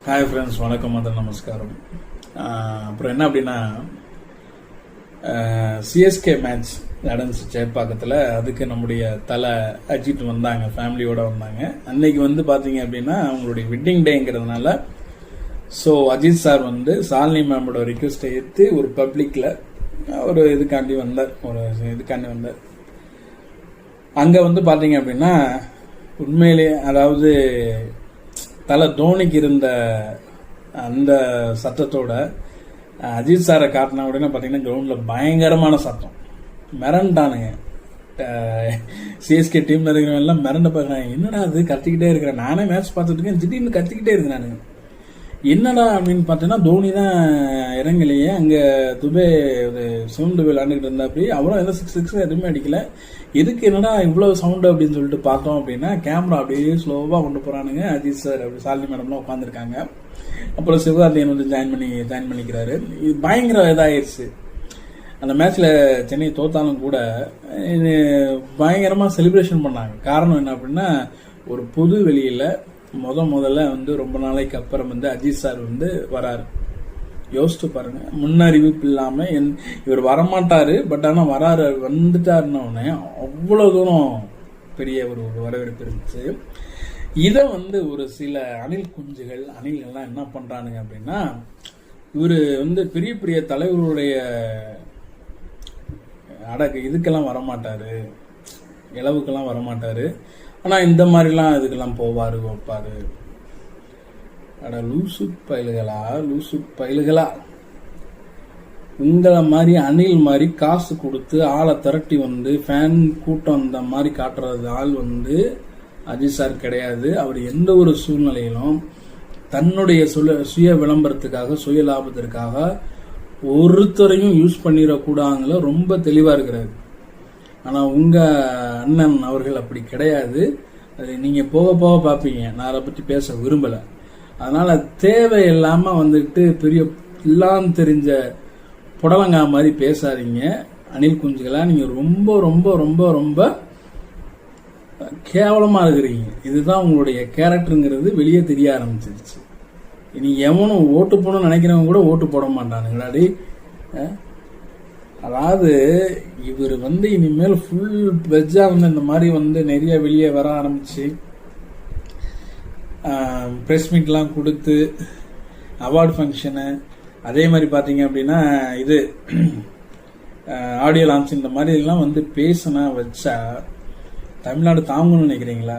Hi friends, வணக்கம், மதன், நமஸ்காரம். அப்புறம் என்ன அப்படின்னா, சிஎஸ்கே மேட்ச் நடந்துச்சு சேப்பாக்கத்தில். அதுக்கு நம்முடைய தலை அஜித் வந்தாங்க, ஃபேமிலியோடு வந்தாங்க. அன்னைக்கு வந்து பார்த்தீங்க அப்படின்னா அவங்களுடைய வெட்டிங் டேங்கிறதுனால ஸோ அஜித் சார் வந்து சாலினி மேமோட ரிக்வெஸ்ட்டை ஏற்று ஒரு பப்ளிக்கில் ஒரு இதுக்காண்டி வந்தார். அங்கே வந்து பார்த்தீங்க அப்படின்னா உண்மையிலே அதாவது தலை தோனிக்கு இருந்த அந்த சத்தத்தோட அஜித் சாரை காட்டின உடனே பார்த்தீங்கன்னா கிரவுண்டில் பயங்கரமான சத்தம், மிரண்டானுங்க. சிஎஸ்கே டீமில் இருக்கிறவங்க எல்லாம் மிரண்டு பார்க்குறாங்க. என்னடா அது கத்திக்கிட்டே இருக்கிறேன், நானே மேட்ச் பார்த்துட்டு இருக்கேன், திடீர்னு கத்திக்கிட்டே இருக்கிறானுங்க. என்னடா அப்படின்னு பார்த்தீங்கன்னா தோனி தான் இறங்கலையே. அங்கே துபே சவுண்டு விளாண்டுக்கிட்டு இருந்தாப்படி, அவரும் எந்த சிக்ஸ் எதுவுமே அடிக்கல. எதுக்கு என்னடா இவ்வளோ சவுண்டு அப்படின்னு சொல்லிட்டு பார்த்தோம் அப்படின்னா கேமரா அப்படியே ஸ்லோவாக கொண்டு போகிறானுங்க. அஜித் சார் அப்படி சாலினி மேடம்லாம் உட்காந்துருக்காங்க. அப்புறம் சிவகார்த்தியன் வந்து ஜாயின் பண்ணிக்கிறாரு. இது பயங்கர இதாகிடுச்சு. அந்த மேட்ச்சில் சென்னை தோத்தாலும் கூட பயங்கரமாக செலிப்ரேஷன் பண்ணாங்க. காரணம் என்ன அப்படின்னா, ஒரு பொது வெளியில் முதல்ல வந்து ரொம்ப நாளைக்கு அப்புறம் வந்து அஜித் சார் வந்து வராரு. யோசிச்சு பாருங்க, முன்னறிவிப்பு இல்லாம இவர் வரமாட்டாரு, பட் ஆனா வராரு, வந்துட்டாருன்னொடனே அவ்வளவு தூரம் பெரிய ஒரு வரவேற்பு இருந்துச்சு. இதை வந்து ஒரு சில அணில்கள்லாம் என்ன பண்றானுங்க அப்படின்னா, இவரு வந்து பெரிய பெரிய தலைவர்களுடைய இதுக்கெல்லாம் வரமாட்டாரு, இளவுக்கெல்லாம் வரமாட்டாரு, ஆனா இந்த மாதிரிலாம் இதுக்கெல்லாம் போவாரு வைப்பாரு. அட லூசு பயிலுகளா, உங்களை மாதிரி அணில் மாதிரி காசு கொடுத்து ஆளை திரட்டி வந்து ஃபேன் கூட்டம் அந்த மாதிரி காட்டுறது ஆள் வந்து அஜித் சார் கிடையாது. அவர் எந்த ஒரு சூழ்நிலையிலும் தன்னுடைய சுய விளம்பரத்துக்காக, சுய லாபத்திற்காக ஒருத்தரையும் யூஸ் பண்ணிடக்கூடாதுல ரொம்ப தெளிவா இருக்கிறாரு. ஆனா உங்க அண்ணன் அவர்கள் அப்படி கிடையாது. அது நீங்க போக போக பார்ப்பீங்க. நான் அதை பத்தி பேச விரும்பல. அதனால தேவையில்லாம வந்துட்டு பெரிய எல்லாம் தெரிஞ்ச புடலங்கா மாதிரி பேசாதீங்க அணில் குஞ்சுகளா. நீங்க ரொம்ப ரொம்ப ரொம்ப ரொம்ப கேவலமா இருக்கிறீங்க. இதுதான் உங்களுடைய கேரக்டருங்கிறது வெளியே தெரிய ஆரம்பிச்சிருச்சு. இனி எவனும் ஓட்டு போடணும்னு நினைக்கிறவங்க கூட ஓட்டு போட மாட்டானுங்களாடி. அதாவது இவர் வந்து இனிமேல் ஃபுல் வெஜ்ஜா வந்து இந்த மாதிரி வந்து நிறைய வெளியே வர ஆரம்பிச்சு ப்ரெஸ் மீட்லாம் கொடுத்து அவார்டு ஃபங்க்ஷனு, அதே மாதிரி பார்த்தீங்க அப்படின்னா இது ஆடியோ லான்ச், இந்த மாதிரி எல்லாம் வந்து பேசினா வச்சா தமிழ்நாடு தாங்கணும்னு நினைக்கிறீங்களாடா?